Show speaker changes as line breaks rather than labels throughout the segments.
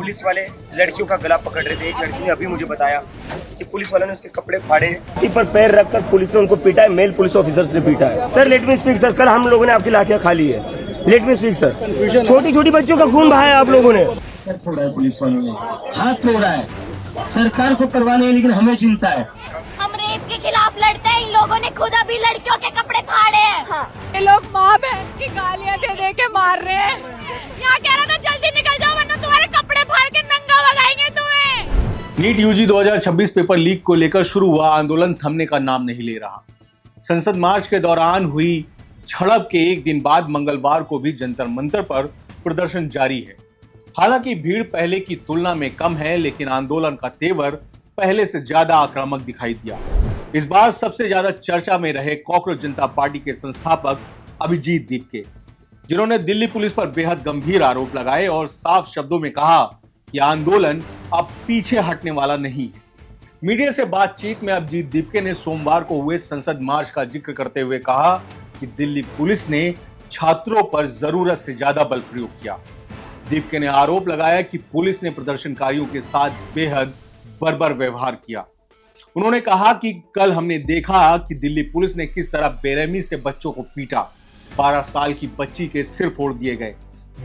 Police वाले लड़कियों का गला पकड़ रहे थे। एक लड़की ने अभी मुझे बताया कि पुलिस वालों ने उसके कपड़े फाड़े, पर पैर रखकर पुलिस ने उनको पीटा है। मेल पुलिस ऑफिसर्स ने पीटा है। Sir let me speak sir, कल हम लोगों ने आपकी लाठियां खा ली है। लेट मी स्पीक सर, छोटी छोटी बच्चों का खून बहाया आप लोगों ने।
सर थोड़ा है, पुलिस वालों ने हाथ तोड़ा है। सरकार को परवाह नहीं, लेकिन हमें चिंता है।
हम रेप के खिलाफ लड़ते हैं। इन लोगों ने खुद अभी लड़कियों के कपड़े फाड़े हैं।
हाँ। ये लोग माँ बहन की गालियाँ दे दे के मार रहे हैं। यहाँ कह रहा था जल्दी निकल जाओ वरना तुम्हारे कपड़े फाड़ के नंगा लगाएंगे तुम्हें।
नीट यूजी 2026 पेपर लीक को लेकर शुरू हुआ आंदोलन थमने का नाम नहीं ले रहा। संसद मार्च के दौरान हुई झड़प के एक दिन बाद मंगलवार को भी जंतर मंतर पर प्रदर्शन जारी है। हालांकि भीड़ पहले की तुलना में कम है, लेकिन आंदोलन का तेवर पहले से ज्यादा आक्रामक दिखाई दिया। इस बार सबसे ज्यादा चर्चा में रहे कॉकरोच जनता पार्टी के संस्थापक अभिजीत दीपके, जिन्होंने दिल्ली पुलिस पर बेहद गंभीर आरोप लगाए और साफ शब्दों में कहा कि आंदोलन अब पीछे हटने वाला नहीं है। मीडिया से बातचीत में अभिजीत दीपके ने सोमवार को हुए संसद मार्च का जिक्र करते हुए कहा कि दिल्ली पुलिस ने छात्रों पर जरूरत से ज्यादा बल प्रयोग किया। दीपके ने आरोप लगाया कि पुलिस ने प्रदर्शनकारियों के साथ बेहद बर्बर व्यवहार किया। उन्होंने कहा कि कल हमने देखा कि दिल्ली पुलिस ने किस तरह बेरहमी से बच्चों को पीटा। 12 साल की बच्ची के सिर फोड़ दिए गए।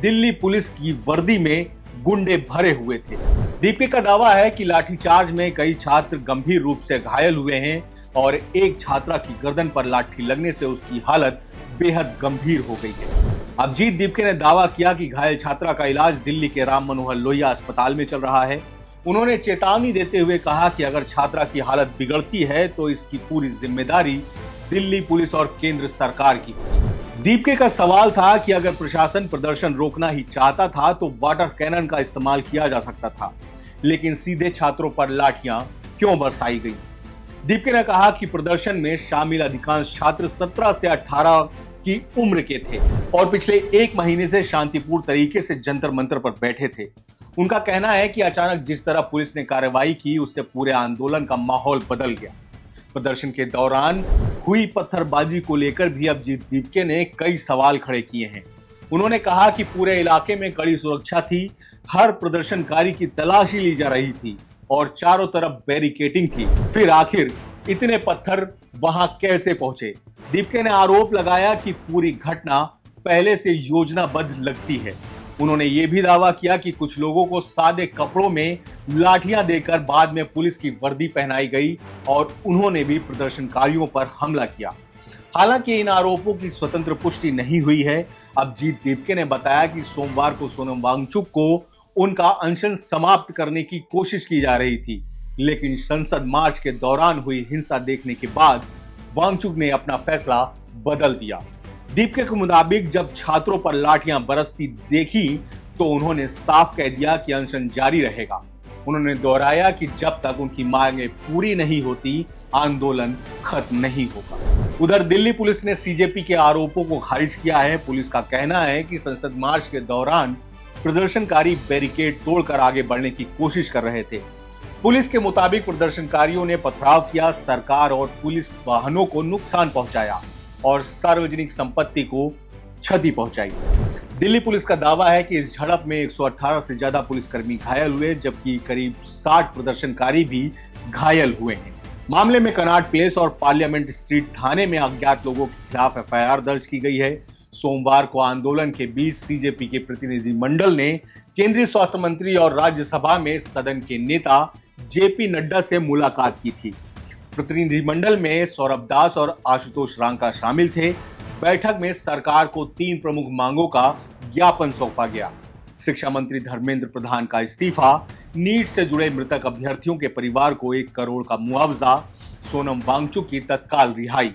दिल्ली पुलिस की वर्दी में गुंडे भरे हुए थे। दीपके का दावा है कि लाठीचार्ज में कई छात्र गंभीर रूप से घायल हुए हैं और एक छात्रा की गर्दन पर लाठी लगने से उसकी हालत बेहद गंभीर हो गई है। अभिजीत दीपके ने दावा किया कि घायल छात्रा का इलाज दिल्ली के राम मनोहर लोहिया अस्पताल में चल रहा है। उन्होंने चेतावनी देते हुए कहा कि अगर छात्रा की हालत बिगड़ती है तो इसकी पूरी जिम्मेदारी दिल्ली पुलिस और केंद्र सरकार की होगी। दीपके का सवाल था कि अगर प्रशासन प्रदर्शन रोकना ही चाहता था तो वाटर कैनन का इस्तेमाल किया जा सकता था, लेकिन सीधे छात्रों पर लाठियां क्यों बरसाई गई। दीपके ने कहा कि प्रदर्शन में शामिल अधिकांश छात्र 17 से 18 की उम्र के थे और पिछले एक महीने से शांतिपूर्ण तरीके से जंतर मंतर पर बैठे थे। उनका कहना है कि अचानक जिस तरह पुलिस ने कार्रवाई की उससे पूरे आंदोलन का माहौल बदल गया। प्रदर्शन के दौरान हुई पत्थरबाजी को लेकर भी अभिजीत दीपके ने कई सवाल खड़े किए हैं। उन्होंने कहा कि पूरे इलाके में कड़ी सुरक्षा थी, हर प्रदर्शनकारी की तलाशी ली जा रही थी और चारों तरफ बैरिकेडिंग थी। फिर आखिर इतने पत्थर वहां कैसे पहुंचे? दीपके ने आरोप लगाया कि पूरी घटना पहले से योजनाबद्ध लगती है। उन्होंने ये भी दावा किया कि कुछ लोगों को सादे कपड़ों में लाठियां देकर बाद में पुलिस की वर्दी पहनाई गई और उन्होंने भी प्रदर्शनकारियों पर हमला किया। हालांकि इन आरोपों की स्वतंत्र पुष्टि नहीं हुई है। अभिजीत दीपके ने बताया कि सोमवार को सोनम वांगचुक को उनका अनशन समाप्त करने की कोशिश की जा रही थी, लेकिन संसद मार्च के दौरान हुई हिंसा देखने के बाद वांगचुक ने अपना फैसला बदल दिया। दीपके के मुताबिक जब छात्रों पर लाठियां बरसती देखी तो उन्होंने साफ कह दिया कि अनशन जारी रहेगा। उन्होंने दोहराया कि जब तक उनकी मांगें पूरी नहीं होती आंदोलन खत्म नहीं होगा। उधर दिल्ली पुलिस ने सीजेपी के आरोपों को खारिज किया है। पुलिस का कहना है कि संसद मार्च के दौरान प्रदर्शनकारी बैरिकेड तोड़कर आगे बढ़ने की कोशिश कर रहे थे। पुलिस के मुताबिक प्रदर्शनकारियों ने पथराव किया, सरकार और पुलिस वाहनों को नुकसान पहुंचाया और सार्वजनिक संपत्ति को क्षति पहुंचाई। दिल्ली पुलिस का दावा है कि इस झड़प में 118 से ज्यादा पुलिसकर्मी घायल हुए, जबकि करीब 60 प्रदर्शनकारी भी घायल हुए हैं। मामले में कनॉट प्लेस और पार्लियामेंट स्ट्रीट थाने में अज्ञात लोगों के खिलाफ एफआईआर दर्ज की गई है। सोमवार को आंदोलन के बीच सीजेपी के प्रतिनिधि मंडल ने केंद्रीय स्वास्थ्य मंत्री और राज्यसभा में सदन के नेता जेपी नड्डा से मुलाकात की थी। प्रतिनिधिमंडल में सौरभ दास और आशुतोष रांका शामिल थे। बैठक में सरकार को 3 प्रमुख मांगों का ज्ञापन सौंपा गया। शिक्षा मंत्री धर्मेंद्र प्रधान का इस्तीफा, नीट से जुड़े मृतक अभ्यर्थियों के परिवार को 1 करोड़ का मुआवजा, सोनम वांगचुक की तत्काल रिहाई।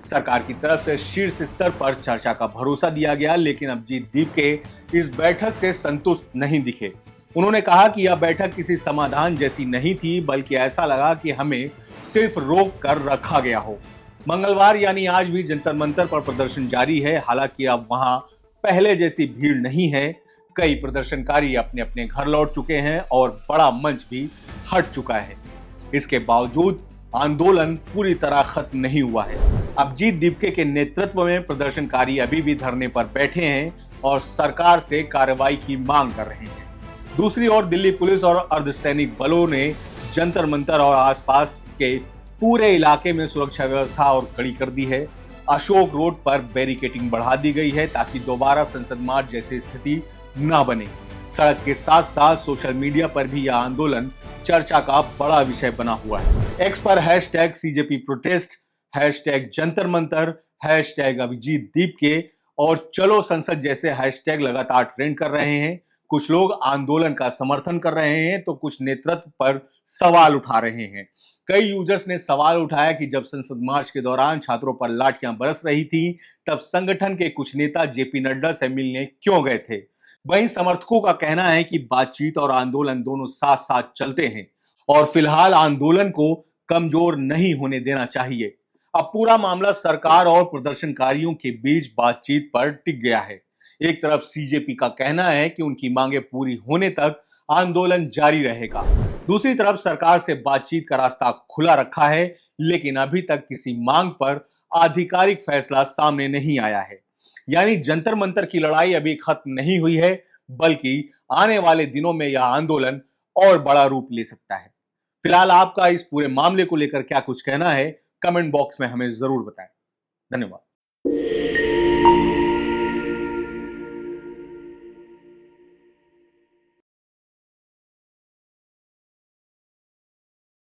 सरकार की तरफ से शीर्ष स्तर पर चर्चा का भरोसा दिया गया, लेकिन अभिजीत दीपके इस बैठक से संतुष्ट नहीं दिखे। उन्होंने कहा कि यह बैठक किसी समाधान जैसी नहीं थी, बल्कि ऐसा लगा कि हमें सिर्फ रोक कर रखा गया हो। मंगलवार यानी आज भी जंतर मंतर पर प्रदर्शन जारी है। हालांकि अब वहां पहले जैसी भीड़ नहीं है। कई प्रदर्शनकारी अपने अपने घर लौट चुके हैं और बड़ा मंच भी हट चुका है। इसके बावजूद आंदोलन पूरी तरह खत्म नहीं हुआ है। अभिजीत दीपके के नेतृत्व में प्रदर्शनकारी अभी भी धरने पर बैठे हैं और सरकार से कार्रवाई की मांग कर रहे हैं। दूसरी ओर दिल्ली पुलिस और अर्धसैनिक बलों ने जंतर मंतर और आसपास के पूरे इलाके में सुरक्षा व्यवस्था और कड़ी कर दी है। अशोक रोड पर बैरिकेडिंग बढ़ा दी गई है ताकि दोबारा संसद मार्च जैसी स्थिति न बने। सड़क के साथ साथ सोशल मीडिया पर भी यह आंदोलन चर्चा का बड़ा विषय बना हुआ है। एक्स पर hashtag CJP protest, hashtag Jantar Mantar, hashtag Abhijit Deep के और चलो संसद जैसे हैशटैग लगातार ट्रेंड कर रहे हैं। कुछ लोग आंदोलन का समर्थन कर रहे हैं तो कुछ नेतृत्व पर सवाल उठा रहे हैं। कई यूजर्स ने सवाल उठाया कि जब संसद मार्च के दौरान छात्रों पर लाठियां बरस रही थी तब संगठन के कुछ नेता JP नड्डा से मिलने क्यों गए थे। वहीं समर्थकों का कहना है कि बातचीत और आंदोलन दोनों साथ साथ चलते हैं और फिलहाल आंदोलन को कमजोर नहीं होने देना चाहिए। अब पूरा मामला सरकार और प्रदर्शनकारियों के बीच बातचीत पर टिक गया है। एक तरफ CJP का कहना है कि उनकी मांगे पूरी होने तक आंदोलन जारी रहेगा, दूसरी तरफ सरकार से बातचीत का रास्ता खुला रखा है, लेकिन अभी तक किसी मांग पर आधिकारिक फैसला सामने नहीं आया है। यानी जंतर मंतर की लड़ाई अभी खत्म नहीं हुई है, बल्कि आने वाले दिनों में यह आंदोलन और बड़ा रूप ले सकता है। फिलहाल आपका इस पूरे मामले को लेकर क्या कुछ कहना है, कमेंट बॉक्स में हमें जरूर बताएं। धन्यवाद।